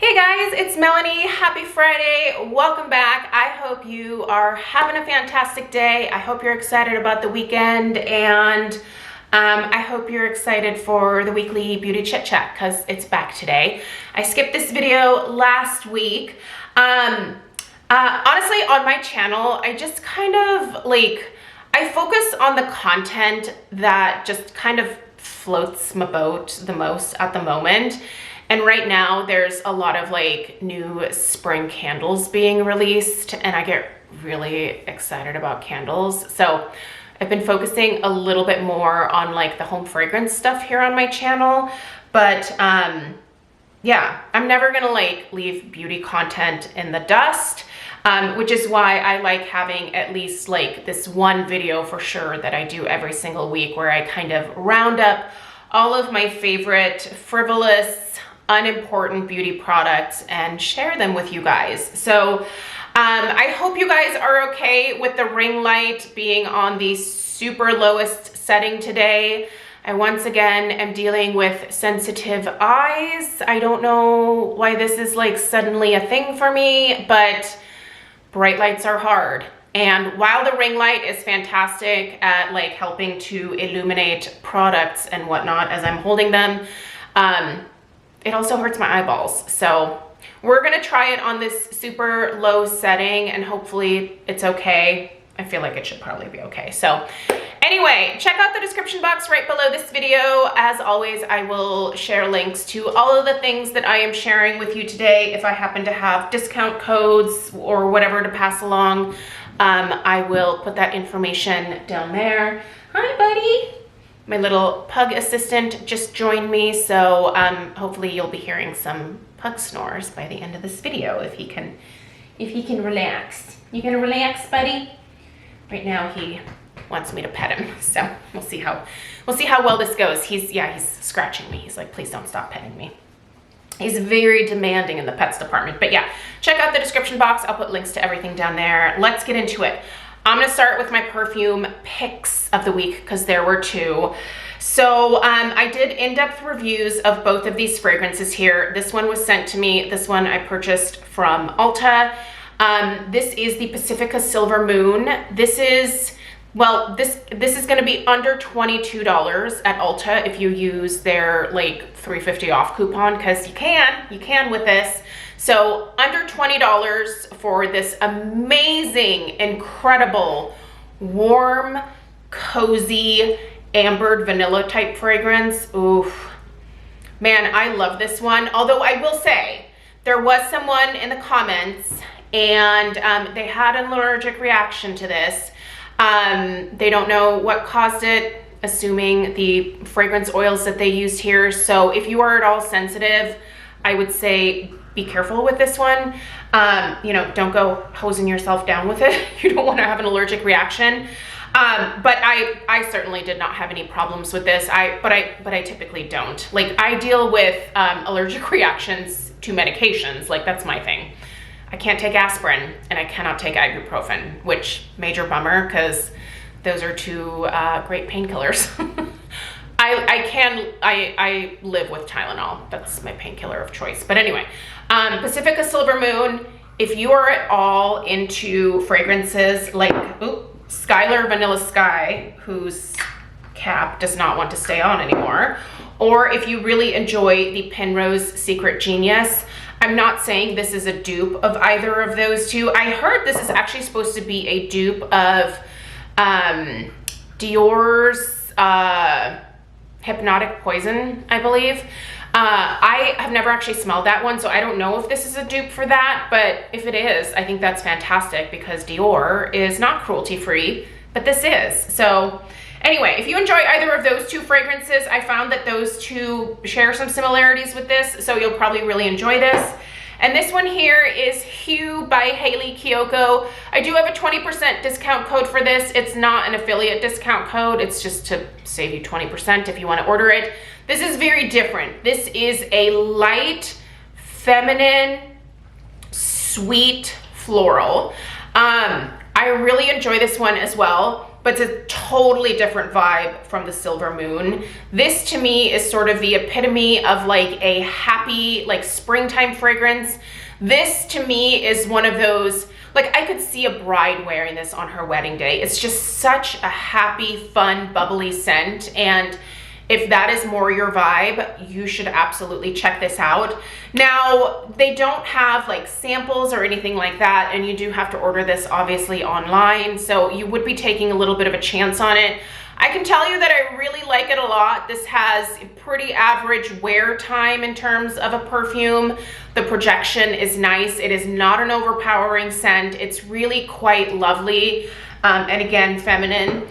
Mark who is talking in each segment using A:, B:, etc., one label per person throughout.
A: Hey guys, it's Melanie. Happy Friday. Welcome back. I hope you are having a fantastic day. I hope you're excited about the weekend, and I hope you're excited for the weekly beauty chit chat because it's back today. I skipped this video last week. Honestly, on my channel, I just kind of I focus on the content that just kind of floats my boat the most at the moment. And right now there's a lot of new spring candles being released, and I get really excited about candles. So I've been focusing a little bit more on the home fragrance stuff here on my channel. But yeah, I'm never gonna leave beauty content in the dust, which is why I like having at least this one video for sure that I do every single week, where I kind of round up all of my favorite frivolous, unimportant beauty products and share them with you guys. So I hope you guys are okay with the ring light being on the super lowest setting today. I once again am dealing with sensitive eyes. I don't know why this is suddenly a thing for me, but bright lights are hard. And while the ring light is fantastic at helping to illuminate products and whatnot as I'm holding them, it also hurts my eyeballs. So we're gonna try it on this super low setting and hopefully it's okay. I feel like it should probably be okay. So anyway, check out the description box right below this video. As always, I will share links to all of the things that I am sharing with you today. If I happen to have discount codes or whatever to pass along, I will put that information down there. Hi, buddy. My little pug assistant just joined me, so hopefully you'll be hearing some pug snores by the end of this video if he can relax. You gonna relax, buddy? Right now he wants me to pet him, so we'll see how well this goes. He's scratching me. He's like, please don't stop petting me. He's very demanding in the pets department. But yeah, check out the description box. I'll put links to everything down there. Let's get into it. I'm gonna start with my perfume picks of the week because there were two. So I did in-depth reviews of both of these fragrances here. This one was sent to me. This one I purchased from Ulta. This is the Pacifica Silver Moon. This is gonna be under $22 at Ulta if you use their $3.50 off coupon, because you can with this. So under $20 for this amazing, incredible, warm, cozy, ambered vanilla type fragrance. Oof. Man, I love this one. Although I will say, there was someone in the comments and they had an allergic reaction to this. They don't know what caused it, assuming the fragrance oils that they used here. So if you are at all sensitive, I would say be careful with this one. Don't go hosing yourself down with it. You don't want to have an allergic reaction. But I certainly did not have any problems with this. But I typically don't. I deal with allergic reactions to medications. That's my thing. I can't take aspirin and I cannot take ibuprofen, which major bummer because those are two great painkillers. I live with Tylenol. That's my painkiller of choice. But anyway, Pacifica Silver Moon, if you are at all into fragrances Skylar Vanilla Sky, whose cap does not want to stay on anymore, or if you really enjoy the Penrose Secret Genius, I'm not saying this is a dupe of either of those two. I heard this is actually supposed to be a dupe of Dior's Hypnotic Poison, I believe. I have never actually smelled that one, so I don't know if this is a dupe for that, but if it is, I think that's fantastic because Dior is not cruelty-free, but this is. So anyway, if you enjoy either of those two fragrances, I found that those two share some similarities with this, so you'll probably really enjoy this. And this one here is Hue by Hailey Kiyoko. I do have a 20% discount code for this. It's not an affiliate discount code. It's just to save you 20% if you want to order it. This is very different. This is a light, feminine, sweet floral. I really enjoy this one as well. but it's a totally different vibe from the Silver Moon. This to me is sort of the epitome of like a happy, like springtime fragrance. This to me is one of those, like I could see a bride wearing this on her wedding day. It's just such a happy, fun, bubbly scent. And if that is more your vibe, you should absolutely check this out. Now, they don't have like samples or anything like that, and you do have to order this obviously online, so you would be taking a little bit of a chance on it. I can tell you that I really like it a lot. This has pretty average wear time in terms of a perfume. The projection is nice. It is not an overpowering scent. It's really quite lovely, and again, feminine.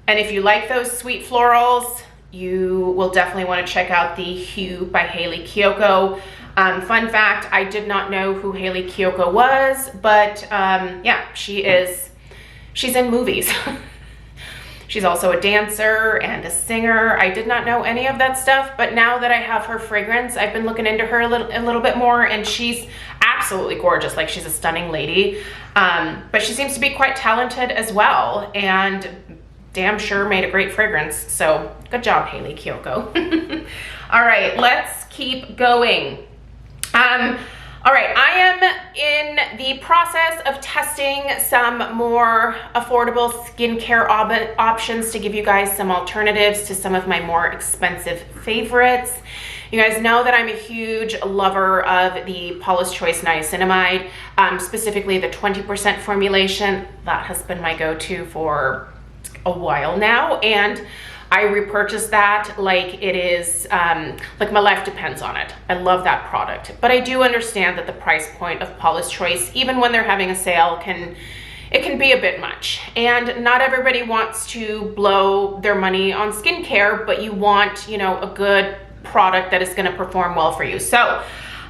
A: And if you like those sweet florals, you will definitely want to check out the Hue by Hayley Kiyoko. Fun fact, I did not know who Hayley Kiyoko was, but yeah, she's in movies. She's also a dancer and a singer. I did not know any of that stuff, but now that I have her fragrance, I've been looking into her a little bit more, and she's absolutely gorgeous. Like, she's a stunning lady, but she seems to be quite talented as well, and damn sure made a great fragrance. So good job, Hayley Kiyoko. All right, let's keep going. All right, I am in the process of testing some more affordable skincare options to give you guys some alternatives to some of my more expensive favorites. You guys know that I'm a huge lover of the Paula's Choice Niacinamide, specifically the 20% formulation. That has been my go-to for a while now, and I repurchase that like it is, like my life depends on it. I love that product, but I do understand that the price point of Paula's Choice, even when they're having a sale, can be a bit much. And not everybody wants to blow their money on skincare, but you want, you know, a good product that is going to perform well for you. So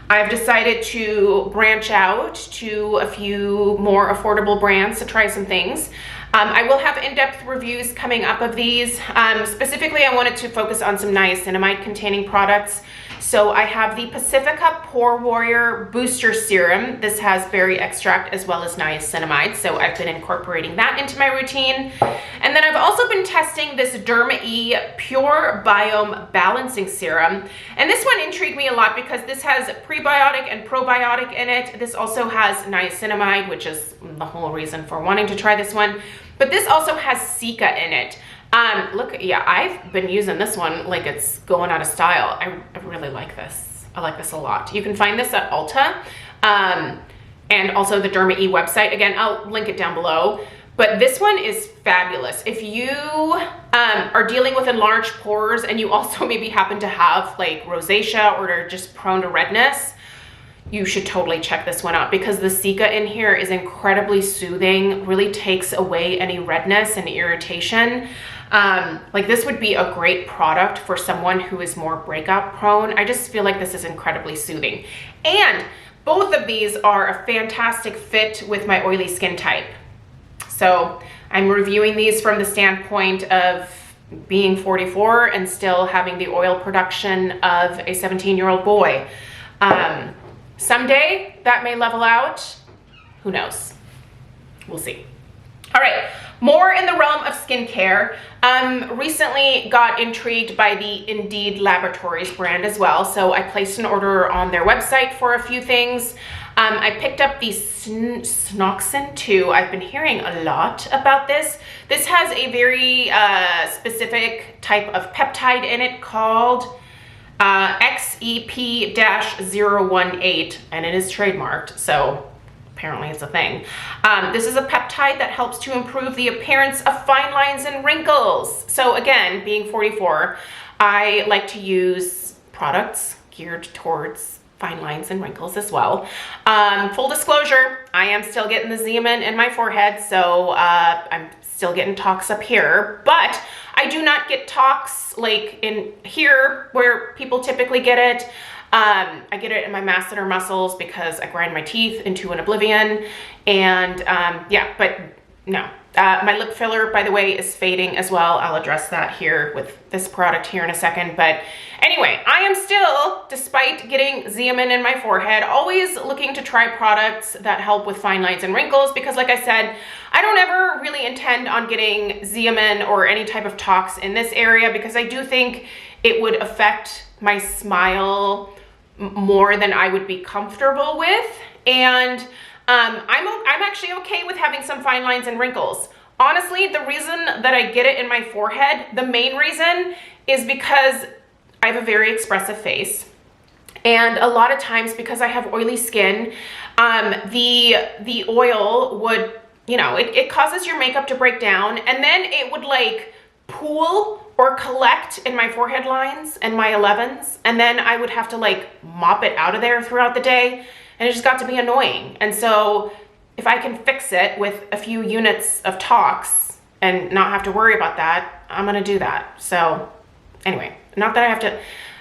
A: I've decided to branch out to a few more affordable brands to try some things. I will have in-depth reviews coming up of these. Specifically, I wanted to focus on some niacinamide containing products. So I have the Pacifica Pore Warrior Booster Serum. This has berry extract as well as niacinamide, so I've been incorporating that into my routine. And then I've also been testing this Derma-E Pure Biome Balancing Serum. And this one intrigued me a lot because this has prebiotic and probiotic in it. This also has niacinamide, which is the whole reason for wanting to try this one. But this also has Cica in it. Look, yeah, I've been using this one like it's going out of style. I really like this. I like this a lot. You can find this at Ulta, and also the Derma-E website. Again, I'll link it down below. But this one is fabulous. If you are dealing with enlarged pores and you also maybe happen to have like rosacea or are just prone to redness, you should totally check this one out because the Cica in here is incredibly soothing, really takes away any redness and irritation. Like, this would be a great product for someone who is more breakout prone. I just feel like this is incredibly soothing. And both of these are a fantastic fit with my oily skin type. So I'm reviewing these from the standpoint of being 44 and still having the oil production of a 17-year-old boy. Someday that may level out. Who knows? We'll see. All right, more in the realm of skincare. Recently got intrigued by the Indeed Laboratories brand as well. So I placed an order on their website for a few things. I picked up the Snoxin 2. I've been hearing a lot about this. This has a very specific type of peptide in it called XEP-018, and it is trademarked, so apparently it's a thing. This is a peptide that helps to improve the appearance of fine lines and wrinkles. So again, being 44, I like to use products geared towards fine lines and wrinkles as well. Full disclosure, I am still getting the Zeamin in my forehead, so I'm still getting talks up here, but I do not get talks like in here where people typically get it. I get it in my masseter muscles because I grind my teeth into an oblivion. And yeah, but no, My lip filler, by the way, is fading as well. I'll address that here with this product here in a second. But anyway, I am still, despite getting Xeomin in my forehead, always looking to try products that help with fine lines and wrinkles, because like I said, I don't ever really intend on getting Xeomin or any type of tox in this area, because I do think it would affect my smile more than I would be comfortable with. And I'm actually okay with having some fine lines and wrinkles. Honestly, the reason that I get it in my forehead, the main reason, is because I have a very expressive face. And a lot of times, because I have oily skin, the oil would, you know, it causes your makeup to break down, and then it would like pool or collect in my forehead lines and my 11s, and then I would have to like mop it out of there throughout the day. And it just got to be annoying. And so if I can fix it with a few units of tox and not have to worry about that, I'm gonna do that. So anyway, not that I have to,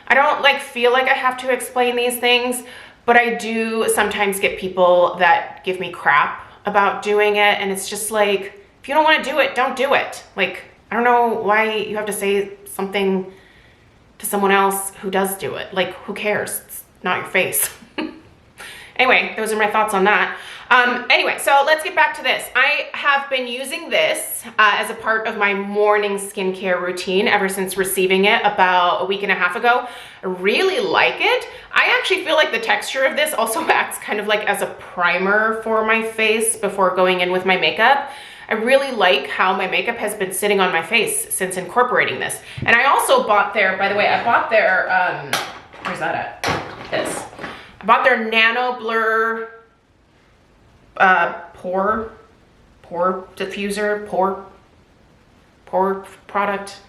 A: I don't like feel like I have to explain these things, but I do sometimes get people that give me crap about doing it. And it's just like, if you don't wanna do it, don't do it. Like, I don't know why you have to say something to someone else who does do it. Like, who cares? It's not your face. Anyway, those are my thoughts on that. Anyway, so let's get back to this. I have been using this as a part of my morning skincare routine ever since receiving it about a week and a half ago. I really like it. I actually feel like the texture of this also acts kind of like as a primer for my face before going in with my makeup. I really like how my makeup has been sitting on my face since incorporating this. And I also bought their, by the way, I bought their, where's that at? This. I bought their Nano Blur pore diffuser, pore product.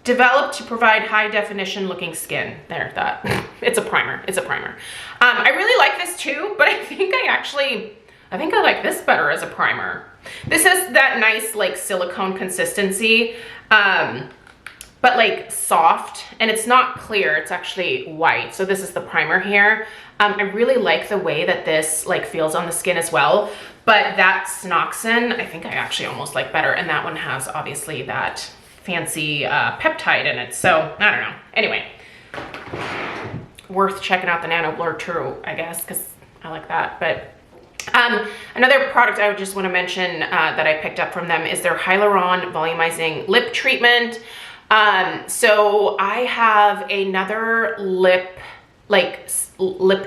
A: Developed to provide high definition looking skin. There, that. It's a primer, it's a primer. I really like this too, but I think I like this better as a primer. This has that nice like silicone consistency. But like soft, and it's not clear, it's actually white. So this is the primer here. I really like the way that this like feels on the skin as well, but that Snoxin, I think I actually almost like better. And that one has obviously that fancy peptide in it. So I don't know. Anyway, worth checking out the Nano Blur True, I guess, because I like that. But another product I would just want to mention that I picked up from them is their Hyaluron Volumizing Lip Treatment. So I have another lip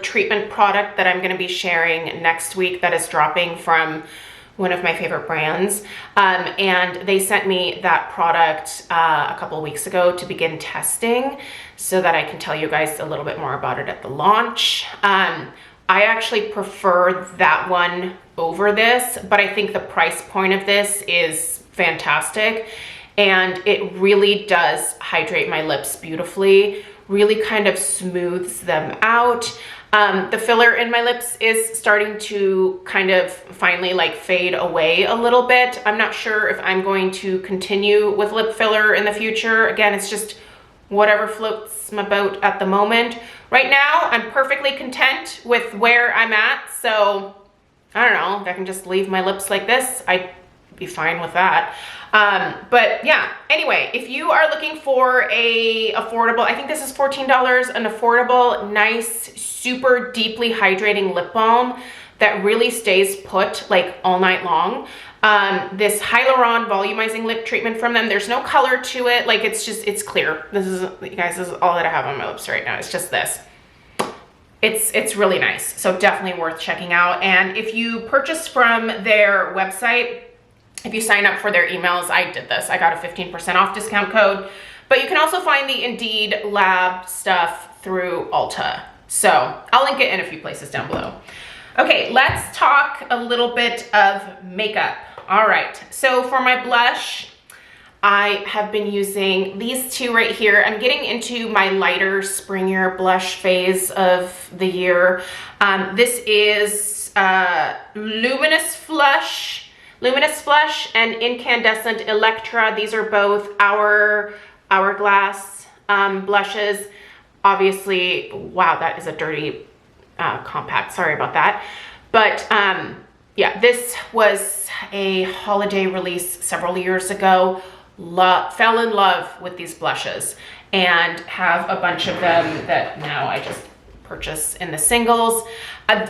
A: treatment product that I'm going to be sharing next week that is dropping from one of my favorite brands. And they sent me that product a couple weeks ago to begin testing so that I can tell you guys a little bit more about it at the launch. I actually prefer that one over this, but I think the price point of this is fantastic. And it really does hydrate my lips beautifully, really kind of smooths them out. The filler in my lips is starting to kind of finally like fade away a little bit. I'm not sure if I'm going to continue with lip filler in the future. Again, it's just whatever floats my boat at the moment. Right now, I'm perfectly content with where I'm at. So I don't know, if I can just leave my lips like this, I'd be fine with that. But yeah, anyway, if you are looking for a affordable, I think this is $14, an affordable, nice, super deeply hydrating lip balm that really stays put like all night long. This Hyaluron Volumizing Lip Treatment from them, there's no color to it. Like it's clear. This is, you guys, this is all that I have on my lips right now. It's just this. It's really nice. So definitely worth checking out. And if you purchase from their website, if you sign up for their emails, I did this. I got a 15% off discount code, but you can also find the Indeed Lab stuff through Ulta. So I'll link it in a few places down below. Okay, let's talk a little bit of makeup. All right, so for my blush, I have been using these two right here. I'm getting into my lighter, springier blush phase of the year. This is Luminous Flush and Incandescent Electra. These are both Hourglass blushes. Obviously, wow, that is a dirty compact. Sorry about that. But yeah, this was a holiday release several years ago. Fell in love with these blushes and have a bunch of them that now I just purchase in the singles.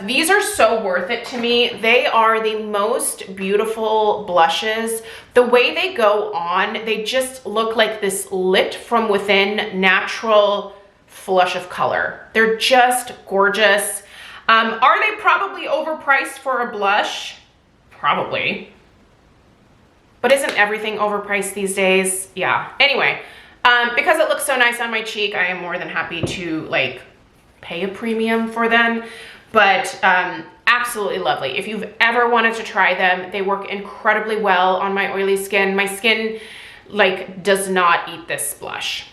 A: These are so worth it to me. They are the most beautiful blushes. The way they go on, they just look like this lit from within natural flush of color. They're just gorgeous. Are they probably overpriced for a blush? Probably. But isn't everything overpriced these days? Yeah. Anyway, because it looks so nice on my cheek, I am more than happy to like pay a premium for them. But absolutely lovely. If you've ever wanted to try them, they work incredibly well on my oily skin. My skin like does not eat this blush.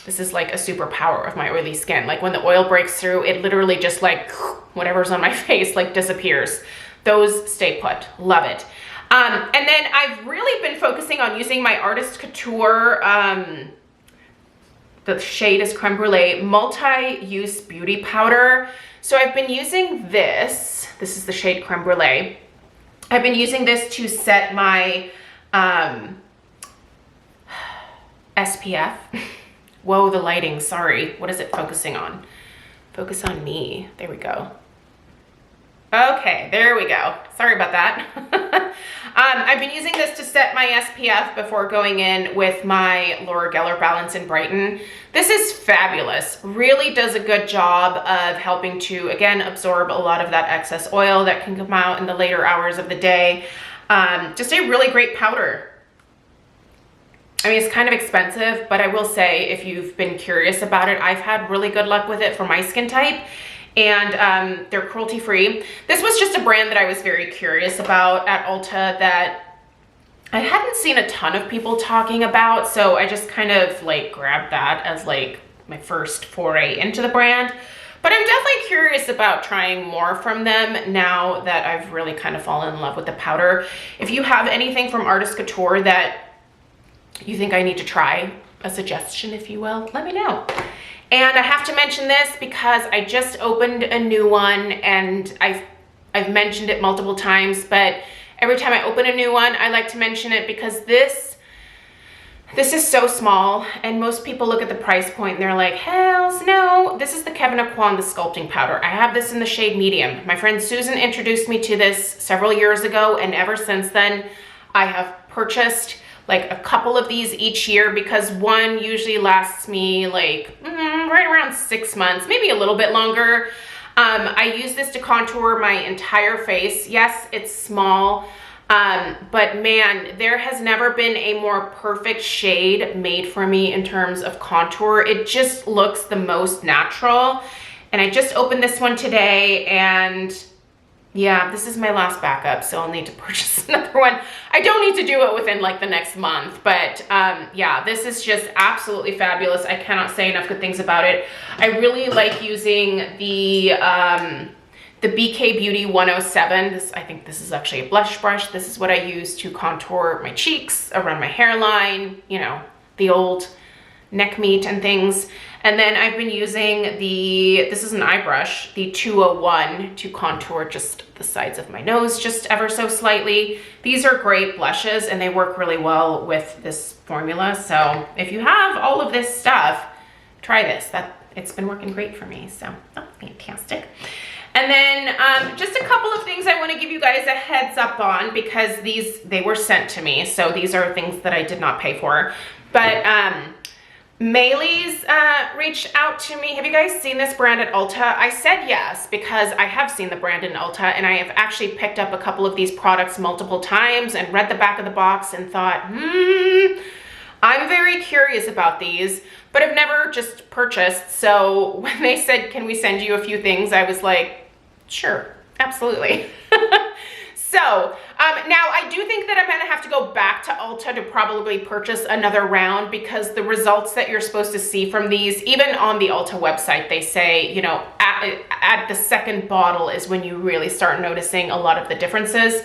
A: This is like a superpower of my oily skin. Like when the oil breaks through, it literally just like whatever's on my face like disappears. Those stay put. Love it. And then I've really been focusing on using my Artist Couture, the shade is Creme Brulee, multi-use beauty powder. So I've been using this. This is the shade Creme Brulee. I've been using this to set my SPF. Whoa, the lighting, sorry. What is it focusing on? Focus on me. There we go. Okay, there we go. Sorry about that. I've been using this to set my SPF before going in with my Laura Geller Balance and Brighten. This is fabulous. Really does a good job of helping to, again, absorb a lot of that excess oil that can come out in the later hours of the day. Just a really great powder. I mean, it's kind of expensive, but I will say if you've been curious about it, I've had really good luck with it for my skin type. And they're cruelty-free. This was just a brand that I was very curious about at Ulta that I hadn't seen a ton of people talking about, so I just kind of like grabbed that as like my first foray into the brand. But I'm definitely curious about trying more from them now that I've really kind of fallen in love with the powder. If you have anything from Artist Couture that you think I need to try, a suggestion if you will, let me know. And I have to mention this because I just opened a new one and I've mentioned it multiple times, but every time I open a new one, I like to mention it because this is so small and most people look at the price point and they're like, hells no. This is the Kevyn Aucoin, the sculpting powder. I have this in the shade medium. My friend Susan introduced me to this several years ago, and ever since then, I have purchased like a couple of these each year because one usually lasts me like right around 6 months, maybe a little bit longer. I use this to contour my entire face. Yes, it's small, but man, there has never been a more perfect shade made for me in terms of contour. It just looks the most natural. And I just opened this one today, and yeah, this is my last backup, so I'll need to purchase another one. I don't need to do it within like the next month, but yeah, this is just absolutely fabulous. I cannot say enough good things about it. I really like using the BK Beauty 107. I think this is actually a blush brush. This is what I use to contour my cheeks, around my hairline, you know, the old neck meat and things. And then I've been using this is an eye brush, the 201, to contour just the sides of my nose just ever so slightly. These are great blushes and they work really well with this formula. So if you have all of this stuff, try this. It's been working great for me, so fantastic. And then just a couple of things I want to give you guys a heads up on because they were sent to me. So these are things that I did not pay for. But Maylee's reached out to me. Have you guys seen this brand at Ulta? I said yes because I have seen the brand in Ulta and I have actually picked up a couple of these products multiple times and read the back of the box and thought, I'm very curious about these, but I've never just purchased. So when they said, can we send you a few things? I was like, sure, absolutely. So now I do think that I'm gonna have to go back to Ulta to probably purchase another round because the results that you're supposed to see from these, even on the Ulta website, they say, you know, at the second bottle is when you really start noticing a lot of the differences,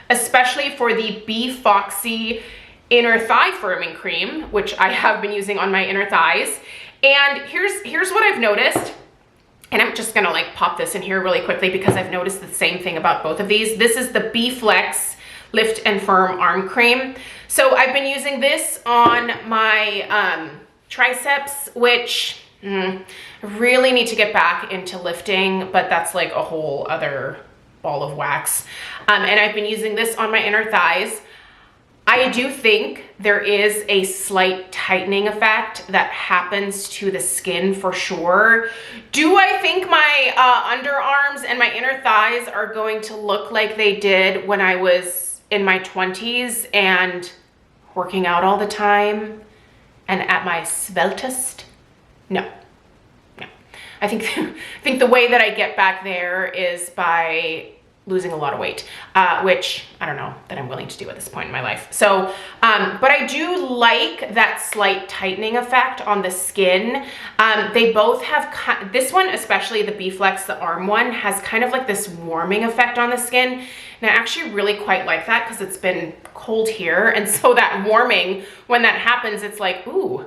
A: especially for the Be Foxy Inner Thigh Firming Cream, which I have been using on my inner thighs. And here's what I've noticed. And I'm just gonna like pop this in here really quickly because I've noticed the same thing about both of these. This is the B-Flex Lift and Firm Arm Cream. So I've been using this on my triceps, which I really need to get back into lifting, but that's like a whole other ball of wax. And I've been using this on my inner thighs. I do think there is a slight tightening effect that happens to the skin for sure. Do I think my underarms and my inner thighs are going to look like they did when I was in my 20s and working out all the time and at my sveltest? No. I think the way that I get back there is by losing a lot of weight, which I don't know that I'm willing to do at this point in my life. So, but I do like that slight tightening effect on the skin. They both have, this one, especially the B-Flex, the arm one, has kind of like this warming effect on the skin. And I actually really quite like that because it's been cold here. And so that warming, when that happens, it's like, ooh,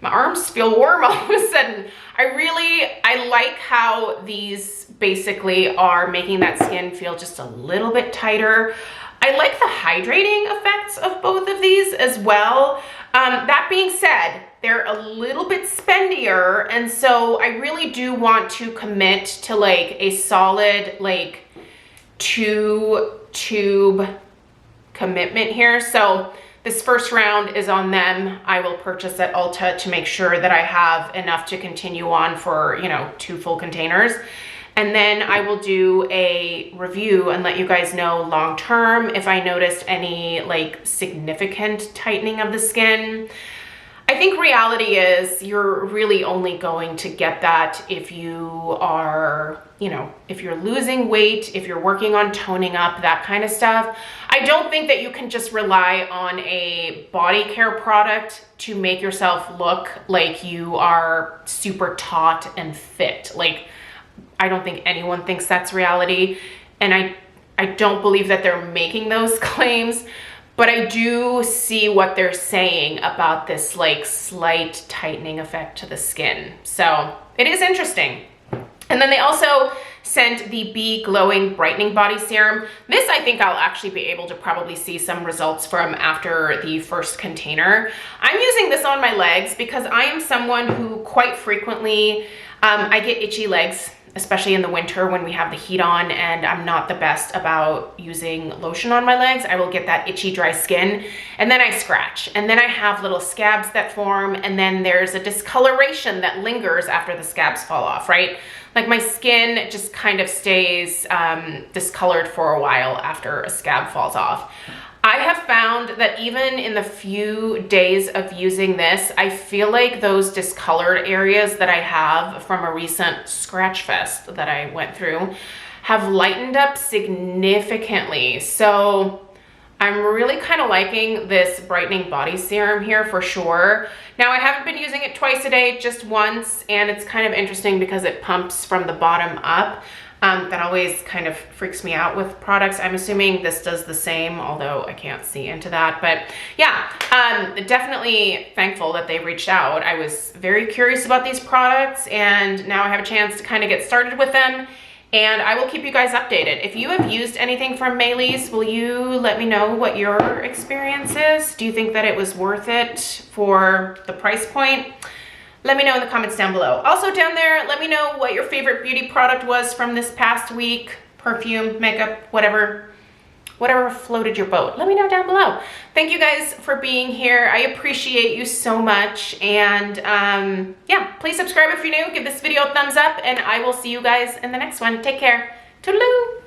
A: my arms feel warm all of a sudden. I like how these basically are making that skin feel just a little bit tighter. I like the hydrating effects of both of these as well. That being said, they're a little bit spendier, and so I really do want to commit to like a solid like 2-tube commitment here. So this first round is on them. I will purchase at Ulta to make sure that I have enough to continue on for, you know, 2 full containers. And then I will do a review and let you guys know long term if I noticed any like significant tightening of the skin. I think reality is you're really only going to get that if you are, you know, if you're losing weight, if you're working on toning up, that kind of stuff. I don't think that you can just rely on a body care product to make yourself look like you are super taut and fit. Like, I don't think anyone thinks that's reality. And I don't believe that they're making those claims. But I do see what they're saying about this like slight tightening effect to the skin. So it is interesting. And then they also sent the Be Glowing Brightening Body Serum. This I think I'll actually be able to probably see some results from after the first container. I'm using this on my legs because I am someone who quite frequently, I get itchy legs, especially in the winter when we have the heat on and I'm not the best about using lotion on my legs. I will get that itchy, dry skin and then I scratch and then I have little scabs that form and then there's a discoloration that lingers after the scabs fall off, right? Like my skin just kind of stays discolored for a while after a scab falls off. I have found that even in the few days of using this, I feel like those discolored areas that I have from a recent scratch fest that I went through have lightened up significantly. So I'm really kind of liking this brightening body serum here for sure. Now I haven't been using it twice a day, just once, and it's kind of interesting because it pumps from the bottom up. That always kind of freaks me out with products. I'm assuming this does the same, although I can't see into that. But yeah, definitely thankful that they reached out. I was very curious about these products and now I have a chance to kind of get started with them. And I will keep you guys updated. If you have used anything from Melis, will you let me know what your experience is? Do you think that it was worth it for the price point? Let me know in the comments down below. Also down there, let me know what your favorite beauty product was from this past week. Perfume, makeup, whatever floated your boat. Let me know down below. Thank you guys for being here. I appreciate you so much. And yeah, please subscribe if you're new. Give this video a thumbs up and I will see you guys in the next one. Take care. Toodaloo.